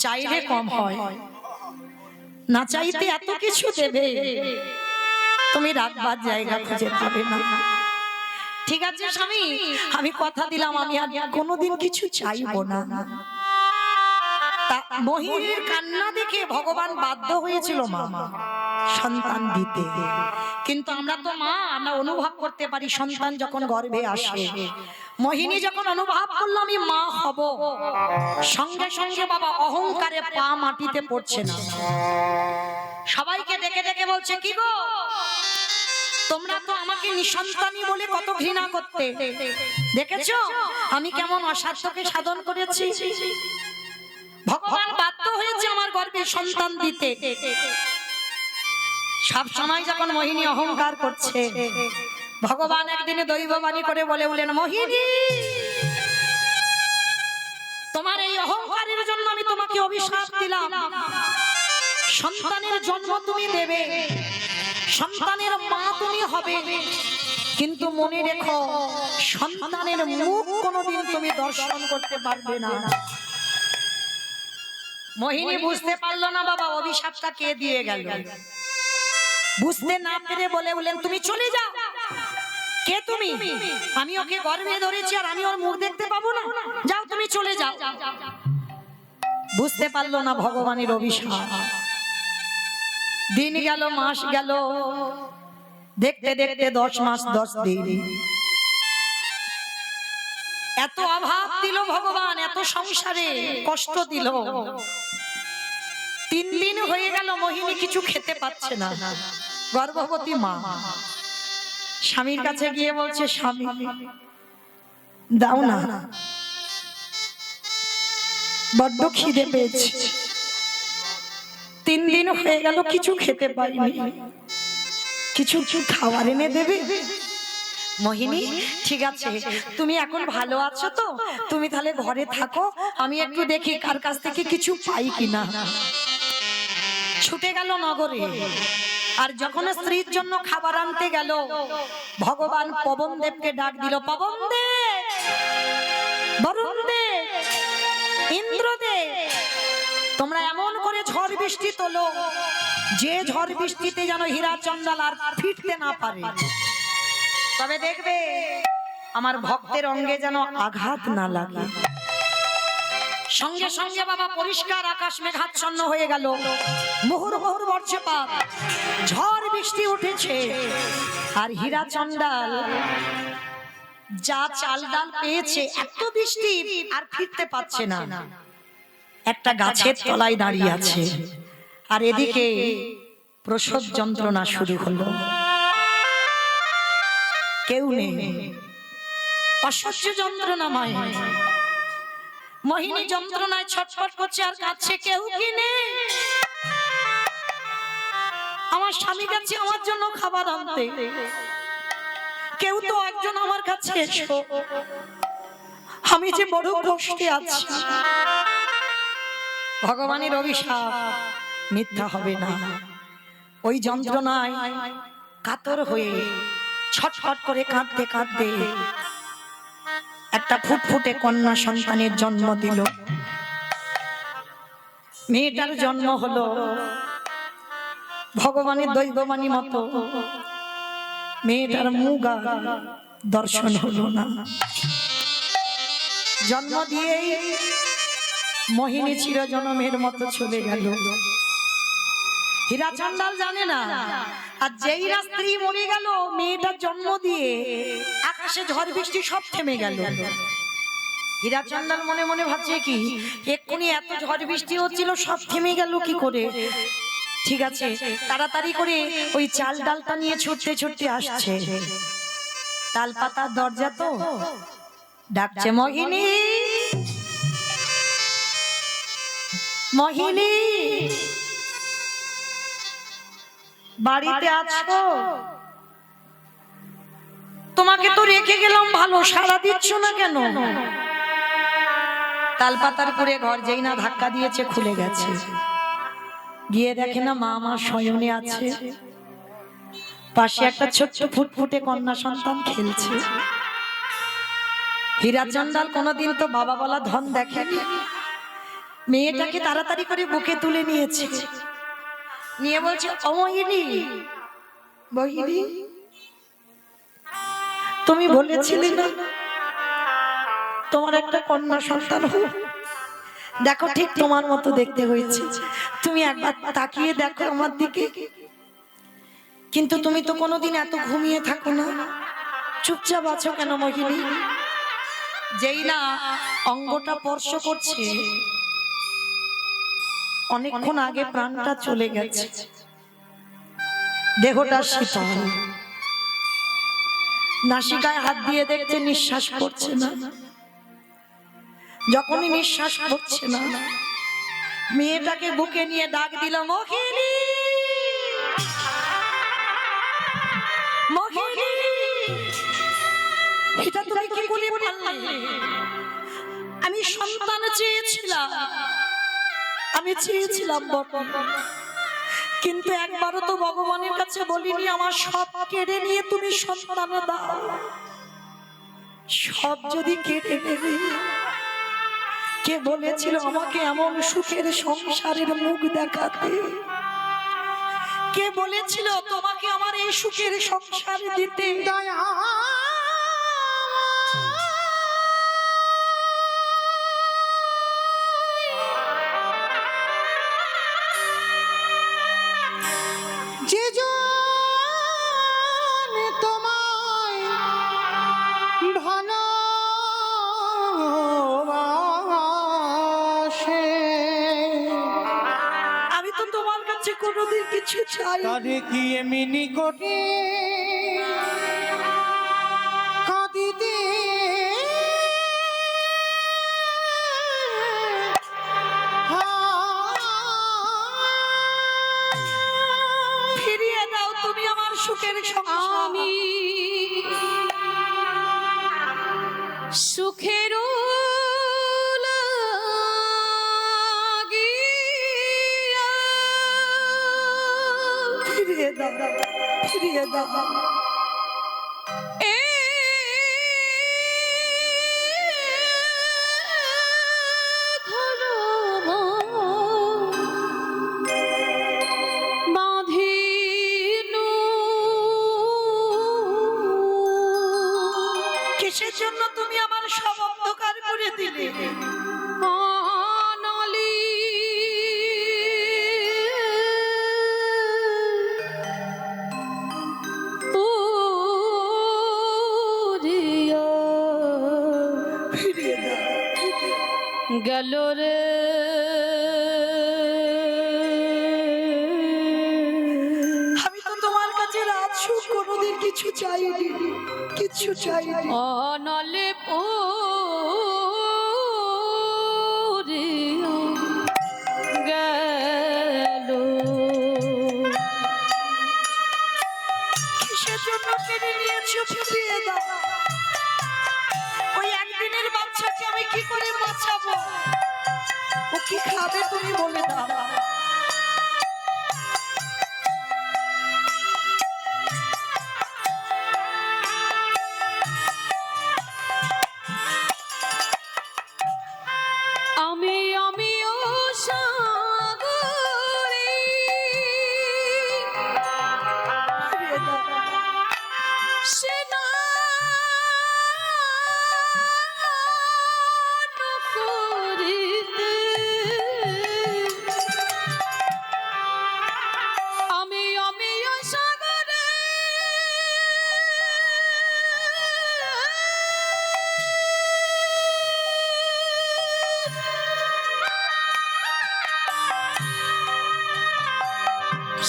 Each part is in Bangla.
চাইলে কম হয়, না চাইতে এত কিছু দেবে, তুমি রাখবার জায়গা খুঁজে পাবে না। ঠিক আছে স্বামী, আমি কথা দিলাম আমি আর কোনোদিন কিছু চাইবো না। মোহিনীর কান্না দেখে ভগবান বাধ্য হয়েছিল মা সন্তান দিতে। কিন্তু আমরা তো মা, আমরা অনুভব করতে পারি সন্তান যখন গর্ভে আসে। মোহিনী যখন অনুভব করলো আমি মা হব, সঙ্গে সঙ্গে বাবা অহংকারে পা মাটিতে পড়ছে না, সবাইকে ডেকে ডেকে বলছে, কি গো তোমরা তো আমাকে নিঃসন্তানী বলে কত ঘৃণা করতে, দেখেছো আমি কেমন অসাধ্যকে সাধন করেছি। ভগবান বাধ্য হয়েছে আমার গর্ভে সন্তান দিতে। সব সময় যখন মোহিনী অহংকার করছে, ভগবান একদিনে দৈববাণী করে বলেন, মোহিনী তোমার এই অহংকারের জন্য আমি তোমাকে অভিশাপ দিলাম। সন্তানের জন্ম তুমি দেবে, সন্তানের মা তুমি হবে, কিন্তু মনে রেখো সন্তানের মুখ কোনোদিন তুমি দর্শন করতে পারবে না। মোহিনী বুঝতে পারলো না বাবা অভিশাপটা কে দিয়ে গেল। বুঝতে না পেরে বলেন, তুমি চলে যাও। কে তুমি? আমি ওকে গর্ভে ধরেছি আর আমি ওর মুখ দেখতে পাবো না? যাও তুমি চলে যাও। বুঝতে পারলো না ভগবানের অভিশাপ। দিন গেল, মাস গেল, দেখতে দেখতে 10 মাস 10 দিন। এত অভাব দিল ভগবান, এত সংসারে কষ্ট দিল। 3 দিন হয়ে গেল মোহিনী কিছু খেতে পাচ্ছে না, গর্ভবতী মা। স্বামীর কাছে গিয়ে বলছে, স্বামী দাও না, বড্ড খিদে পেয়েছে, 3 দিন হয়ে গেল কিছু খেতে পাইনি, কিছু খাবার এনে দেবে? মোহিনী ঠিক আছে, তুমি এখন ভালো আছো তো, তুমি তাহলে ঘরে থাকো, আমি একটু দেখি কার কাছ থেকে কিছু পাই কিনা। ছুটে গেল নগরে। আর যখন স্ত্রীর জন্য খাবার আনতে গেল, ভগবান পবনদেবকে ডাক দিল, পবনদেব, বরুণদেব, ইন্দ্রদেব, তোমরা এমন করে ঝড় বৃষ্টি তোলো যে ঝড় বৃষ্টিতে যেন হীরা চন্দাল আর ফিরতে না পারে, তবে দেখবে আমার ভক্তের অঙ্গে যেন আঘাত না লাগে। সঙ্গে সঙ্গে বাবা পরিষ্কার আকাশ মেঘাচ্ছন্ন হয়ে গেল, মুহুর মুহুর বর্ষপাত, ঝড় বৃষ্টি উঠেছে। আর হীরা চন্দাল যা চাল ডাল পেয়েছে, এত বৃষ্টি আর ফিরতে পারছে না, একটা গাছের তলায় দাঁড়িয়ে আছে। আর এদিকে প্রসব যন্ত্রণা শুরু হলো, কেউ নেই, অসহ্য যন্ত্রণাময়। মোহিনী যন্ত্রণায় ছটফট করছে আর কাঁদছে, কেউ কি নেই? আমার স্বামী গেছে আমার জন্য খাবার আনতে, কেউ তো একজন আমার কাছে এসো, আমি যে বড় কষ্টে আছি। ভগবানের অভিশাপ মিথ্যা হবে না। ওই যন্ত্রণায় কাতর হয়ে ছটফট করে কাঁদতে কাঁদতে একটা ফুটফুটে কন্যা সন্তানের জন্ম দিল। মেয়েটার জন্ম হলো ভগবানের দৈববাণী মতো, মেয়েটার মুখ দর্শন হলো না। জন্ম দিয়েই মোহিনী চিরজনমের মতো চলে গেল। হীরা চন্দাল জানে না, আর যেই না স্ত্রী মরে গেল, মেয়েটার জন্ম দিয়ে আকাশে ঝড় বৃষ্টি সব থেমে গেল। হীরা চন্দাল মনে মনে ভাবছে, কি এক্ষুনি এত ঝড় বৃষ্টি হচ্ছিল, সব থেমে গেল কি করে? ঠিক আছে, তাড়াতাড়ি করে ওই চাল ডালটা নিয়ে ছুটতে ছুটতে আসছে। তাল পাতার দরজা তো, ডাকছে, মোহিনী, মোহিনী, বাড়িতে আছো? তোমাকে তো রেখে গেলাম, ভালো সাড়া দিচ্ছ না কেন? তালপাতার করে ঘর যেই না ধাক্কা দিয়েছে, খুলে গেছে। গিয়ে দেখে না মা আমার শয়নে আছে, পাশে একটা ছোট্ট ফুটফুটে কন্যা সন্তান খেলছে। হীরা চন্দাল কোনোদিন তো বাবা বলা ধন দেখেনি, মেয়েটাকে তাড়াতাড়ি করে বুকে তুলে নিয়েছে, নিয়ে বলছে ও মোহিনী, মোহিনী তুমি বলেছিলে না তোমার একটা কন্যা সন্তান হোক, দেখো ঠিক তোমার মতো দেখতে হয়েছে, তুমি একবার তাকিয়ে দেখো আমার দিকে। কিন্তু তুমি তো কোনোদিন এত ঘুমিয়ে থাকো না, চুপচাপ আছো কেন মোহিনী? যেই না অঙ্গটা স্পর্শ করছে, অনেকক্ষণ আগে প্রাণটা চলে গেছে, দেহটা শীতল, নাসিকায় হাত দিয়ে দেখছে নিঃশ্বাস পড়ছে না। যখনই নিঃশ্বাস পড়ছে না, মেয়েটাকে বুকে নিয়ে ডাক দিল মোহিনী, মোহিনী। এটা তুমি কি করে পারলে? আমি সন্তান চেয়েছিলাম, আমি চেয়েছিলাম কিন্তু একবারও তো ভগবানের কাছে বলিনি আমার সব কেড়ে নিয়ে তুমি সন্তান দাও। সব যদি কেড়ে নেবে, কে বলেছিল আমাকে এমন সুখের সংসারের মুখ দেখাতে? কে বলেছিল তোমাকে আমার এই সুখের সংসার দিতে? যে জন তোমায় ভালোবাসে, আমি তো তোমার কাছে কোনোদিন কিছু চাই, তারে কি এমনি নিকটে কাঁদিতে ফিরিয়ে দাও তুমি আমার সুখের সংসার। আমি সুখের ফিরিয়ে দাও, ফিরিয়ে দাও। কিসের জন্য তুমি আমার সব অন্ধকার করে দিলে? ফিরিয়ে দাও। গেল রে আমি তো তোমার কাছে রাত সুখ কোনোদিন কিছু চাইনি, কিছু চাইনি। অনলে গেল। কিসের জন্য কেড়ে নিয়েছো? ফিরিয়ে দাও। ওই একদিনের বাচ্চাকে আমি কি করে বাঁচাবো? ও কি খাবে তুমি বলে দাও। আমি ও সাগরে ফিরিয়ে দাও। সেনা করিতে আমি ও সাগরে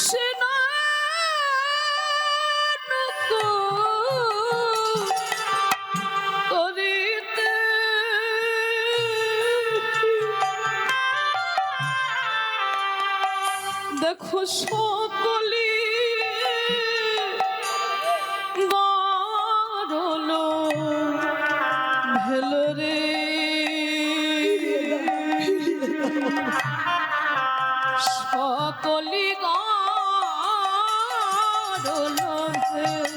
সেনা করিতে দেখো সকলি গরল ভেল রে সকলি গরল ভেল।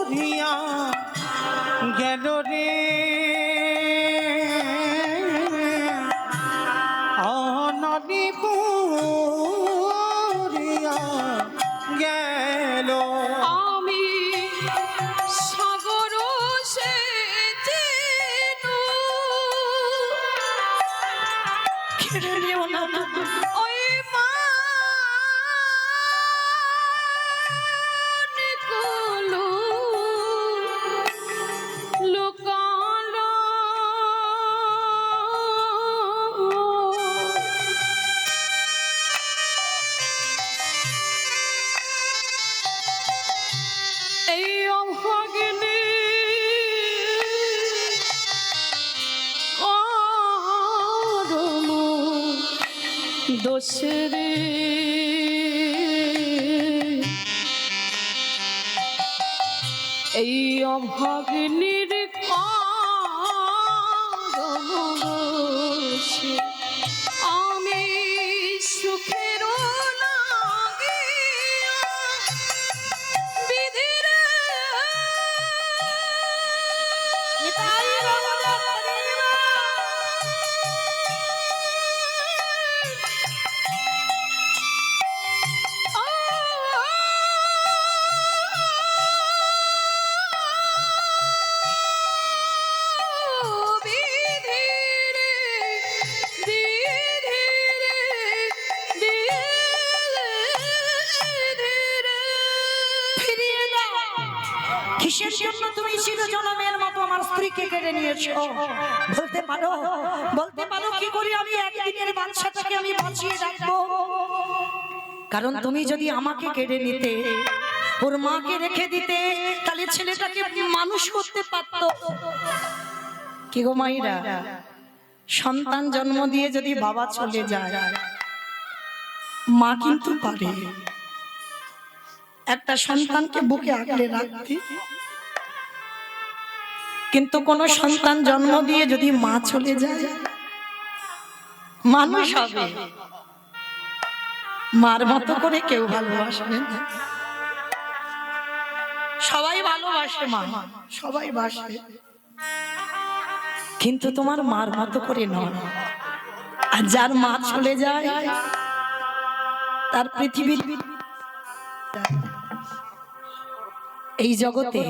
পুরিয়া গেল রে নদী পুরিয়া গেল আমি সাগর সেচেনু কেড়ে নিও না ওই মানিকগুলো লুকালো এই অভাগিনী করম দোষরে এই অভাগিনীর করম দোষে আমি সুখের লাগিয়া বিধির ফিরিয়ে দাও। কিসের জন্য তুমি চিরজনমের মতো আমার স্ত্রীকে কেড়ে নিয়েছো? বলতে পারো? বলতে পারো কি করে আমি একদিনের বাচ্চাটাকে আমি বাঁচিয়ে রাখবো? কারণ তুমি যদি আমাকে কেড়ে নিতে, ওর মাকে রেখে দিতে, তাহলে ছেলেটাকে মানুষ করতে পারতো। কি গো মাইরা, সন্তান জন্ম দিয়ে যদি বাবা চলে যায়, মা কিন্তু পারে একটা সন্তানকে বুকে আগলে রাখতে। কিন্তু কোন সন্তান জন্ম দিয়ে যদি মা চলে যায়, মানুষ হবে, মার মতো করে কেউ ভালোবাসবে না। সবাই ভালোবাসে মা, সবাই বাসে, কিন্তু তোমার মার মতো করে নয়। আর যার মা চলে যায়, তার পৃথিবীর এই জগতে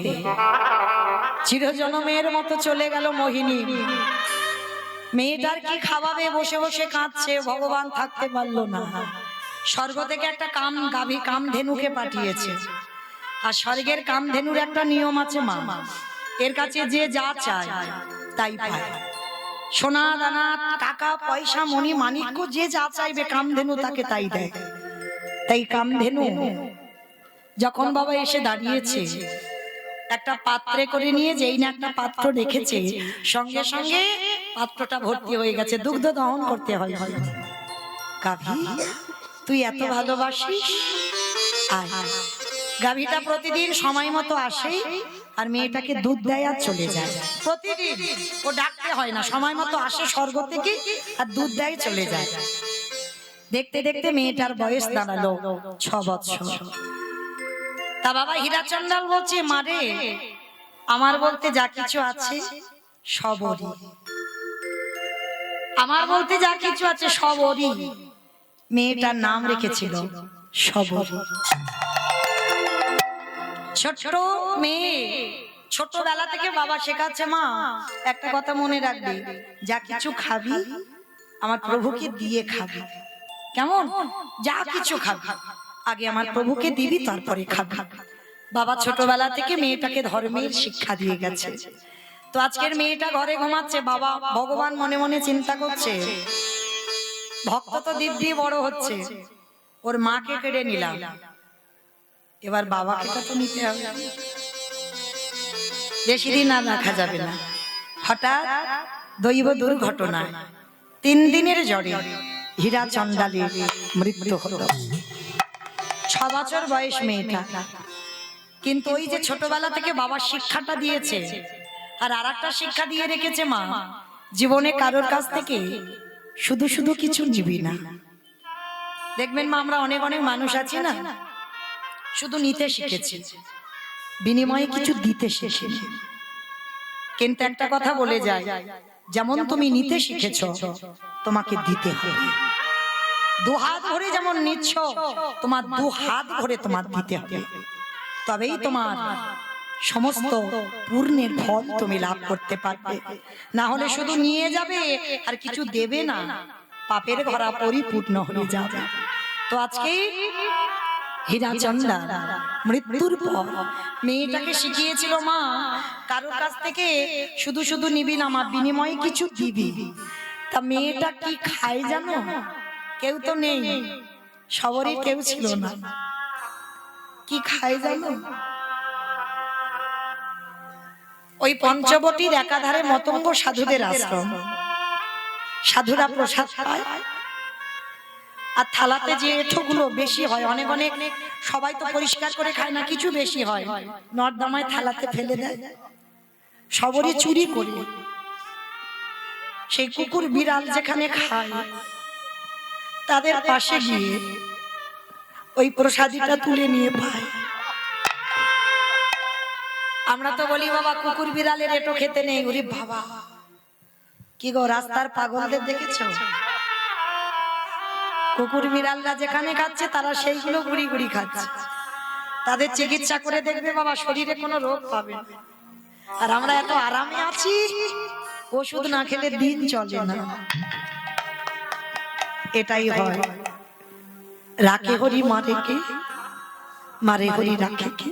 চিরজনমের মতো চলে গেল মোহিনী। মেয়েটার কি খাওয়াবে, বসে বসে কাঁদছে, ভগবান থাকতে পারলো না। স্বর্গ থেকে একটা গাভী কামধেনুকে পাঠিয়েছে। আর স্বর্গের কামধেনুর একটা নিয়ম আছে মা, এর কাছে যে যা চায় তাই পায়। সোনা দানা, টাকা পয়সা, মণি মাণিক্য, যে যা চাইবে কামধেনু তাকে তাই দেয়। তাই কামধেনু যখন বাবা এসে দাঁড়িয়েছে, একটা পাত্রে করে নিয়ে যেই না একটা পাত্র রেখেছে, সঙ্গে সঙ্গে পাত্রটা ভর্তি হয়ে গেছে, দুগ্ধ দহন করতে হয়। গাভী, তুই এত ভালোবাসিস, আয়। গাভীটা প্রতিদিন সময় মতো আসে আর মেয়েটাকে দুধ দেয় আর চলে যায়। প্রতিদিন, ও ডাকতে হয় না, সময় মতো আসে স্বর্গ থেকে আর দুধ দেয়, চলে যায়। দেখতে দেখতে মেয়েটার বয়স দাঁড়ালো 6 বছর। তা বাবা হীরাচন্দাল বলছে, মারে, আমার বলতে যা কিছু আছে সবরই, আমার বলতে যা কিছু আছে সবরই। মেয়েটার নাম রেখেছিল সবরী। ছোট্ট মেয়ে, ছোটবেলা থেকে বাবা শেখাচ্ছে, মা একটা কথা মনে রাখবি, যা কিছু খাবি আমার প্রভুকে দিয়ে খাবি। কেমন? যা কিছু খাবি আগে আমার প্রভুকে দিবি, তারপরে খাবি। বাবা ছোটবেলা থেকে মেয়েটাকে ধর্মের শিক্ষা দিয়ে গেছে। তো আজকের মেয়েটা ঘরে ঘুমাচ্ছে, বাবা ভগবান মনে মনে চিন্তা করছে, ভক্ত তো দিব্যি বড় হচ্ছে, ওর মাকে কেড়ে নিলাম, এবার বাবাকে তো নিতে হবে, বেশি দিন আর রাখা যাবে না। হঠাৎ দৈব দুর্ঘটনা, 3 দিনের জ্বরে হীরাচন্দালের মৃত্যু হলো। 6 বছর বয়স মেয়েটা। কিন্তু ওই যে ছোটবেলা থেকে বাবার শিক্ষাটা দিয়েছে, আর আরেকটা শিক্ষা দিয়ে রেখেছে মা, জীবনে কারোর কাছ থেকে শুধু শুধু কিছু নিবি না। দেখবেন মা, আমরা অনেক অনেক মানুষ আছি না, শুধু নিতে শিখেছি, বিনিময়ে কিছু দিতে শেখেনি। কিন্তু একটা কথা বলে যায়, যেমন তুমি নিতে শিখেছো তোমাকে দিতে হবে। দু হাত ভরে যেমন নিচ্ছ, তোমার দু হাত ভরে তোমার দিতে হবে, তবেই তোমার সমস্ত পূর্ণের ফল তুমি লাভ করতে পারবে। না হলে শুধু নিয়ে যাবে আর কিছু দেবে না, পাপের ঘরা পরিপূর্ণ হয়ে যাবে। তো আজকে হীরাচন্দা মৃত্যুর পর মেয়েটাকে শিখিয়েছিল, মা কারোর কাছ থেকে শুধু শুধু নিবি না, আমার বিনিময়ে কিছু দিবি। তা মেয়েটা কি খায় জানো? কেউ তো নেই, সবরই কেউ ছিল না। কি খায় জানো? ওই পঞ্চবটির একাধারে মতঙ্গ সাধুদের আশ্রম, সাধুরা প্রসাদ পায়, আর থালাতে যে এঁঠোগুলো বেশি হয়, অনেক অনেক, সবাই তো পরিষ্কার করে খায় না, কিছু বেশি হয় নর্দমায় থালাতে ফেলে দেয়, সবরই চুরি করে। সেই কুকুর বিড়াল যেখানে খায় তাদের পাশে গিয়ে ওই প্রসাদীটা তুলে নিয়ে পায়। আমরা তো বলি বাবা কুকুর বিড়ালের এঁটো খেতে নেই। ওরে বাবা, কি গো রাস্তার পাগলদের দেখেছো? কুকুর বিড়ালরা যেখানে খাচ্ছে তারা সেইগুলো গুড়ি গুড়ি খাচ্ছে। তাদের চিকিৎসা করে দেখবে বাবা, শরীরে কোনো রোগ পাবে না। আর আমরা এত আরামে আছি, ওষুধ না খেলে দিন চলে না। এটাই হয়, রাখে হরি মারে কে, মারে হরি রাখে কে।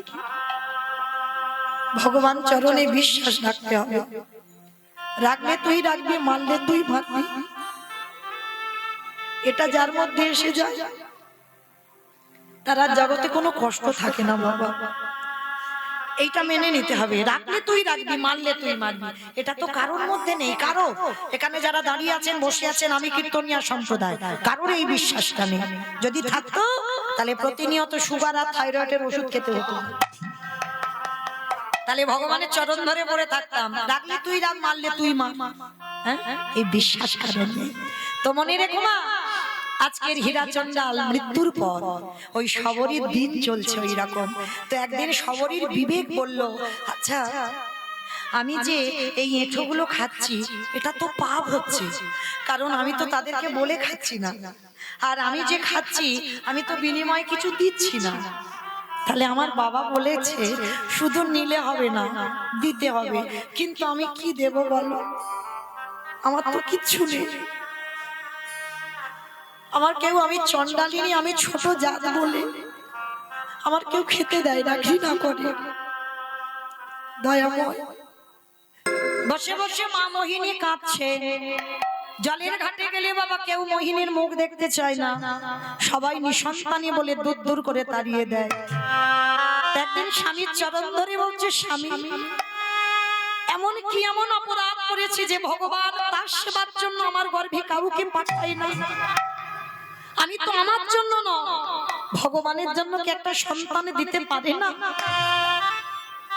ভগবান চরণে বিশ্বাস রাখতে হবে। রাখলে তুই রাখবি, মানলে তুই মানবি। এটা যার মধ্যে এসে যায় তারা জগতে কোনো কষ্ট থাকে না বাবা। এইটা মেনে নিতে হবে। রাখলে তুই রাখবি, মানলে তুই মানবি, এটা তো কারোর মধ্যে নেই। কারো এখানে যারা দাঁড়িয়ে আছেন, বসে আছেন, আমি কীর্তনিয়া সম্প্রদায়, কারোর এই বিশ্বাসটা নেই। যদি থাকতো তাহলে প্রতিনিয়ত সুগার আর থাইরয়েডের ওষুধ খেতে হতো, তাহলে ভগবানের চরণ ধরে পড়ে থাকতাম। রাখলে তুই রাখ, মানলে তুই মান। হ্যাঁ, এই বিশ্বাস কারণ নেই। তো মনে রেখো মা, আজকের হীরাচন্দাল মৃত্যুর পর ওই সবরীর দিন চলছে ওই রকম। তো একদিন সবরীর বিবেক বলল, আচ্ছা আমি যে এই এঁঠোগুলো খাচ্ছি এটা তো পাপ হচ্ছে, কারণ আমি তো তাদেরকে বলে খাচ্ছি না, আর আমি যে খাচ্ছি আমি তো বিনিময়ে কিছু দিচ্ছি না। তাহলে আমার বাবা বলেছে শুধু নিলে হবে না, দিতে হবে। কিন্তু আমি কি দেব বলো? আমার তো কিচ্ছু নেই। আমার কেউ, আমি চন্ডালিনী, আমি ছোট জাত বলে আমার কেউ খেতে দেয় না, ঘৃণা করে। দয়াময় বসে বসে মা মোহিনী কাঁদছে। জলের ঘাটে গেলে বাবা কেউ মোহিনীর মুখ দেখতে চায় না, সবাই নিঃসন্তানী বলে দূর দূর করে তাড়িয়ে দেয়। একদিন স্বামীর চরণ ধরে বলছে, স্বামী এমন কি এমন অপরাধ করেছে যে ভগবান তার সেবার জন্য আমার গর্ভে কাউকে পাঠায় না? আমি তো আমার জন্য না, ভগবানের জন্য কি একটা সন্তান দিতে পারে না?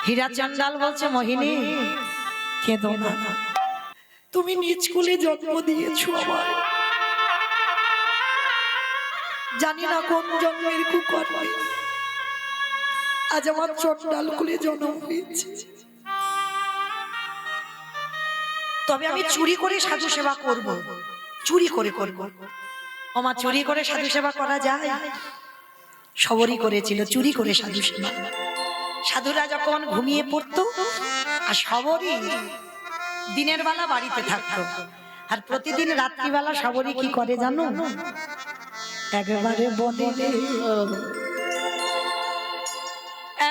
হীরাচন্দাল বলছে, মোহিনী কেঁদো না, তুমি নিজ কুলে জন্ম দিয়েছো আমায়, জানি না কোন জন্মের কুকর্মে আজ আমার চন্ডাল কুলে জন্ম হয়েছে। তবে আমি চুরি করে সাধু সেবা করব, চুরি করে করব। ওমা, চুরি করে সাধু সেবা করা যায়? সবরই করেছিল চুরি করে সাধু সেবা। সাধুরা যখন ঘুমিয়ে পড়তো আর সবরই দিনের বেলা বাড়িতে থাকতো, আর প্রতিদিন রাত্রিবেলা সবরই কি করে জানো? একেবারে বলে রে,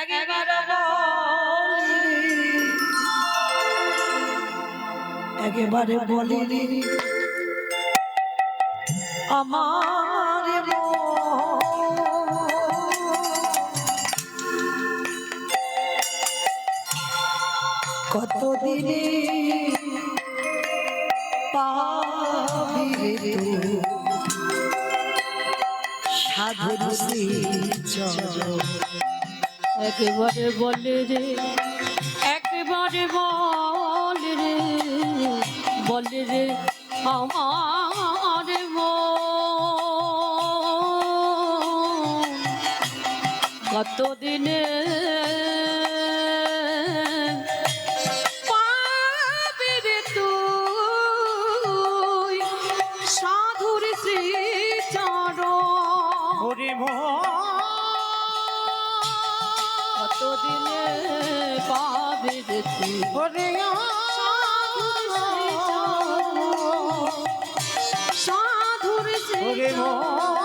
একেবারে বলে রে, একেবারে বলে রে আমার কতদিনে পাবি রে সাধুর শ্রীচরণ। একেবারে বলে রে, একেবারে বলে রে, বলে রে আমার মন কতদিনে গেছে ওরে সাধুর ওরে সেই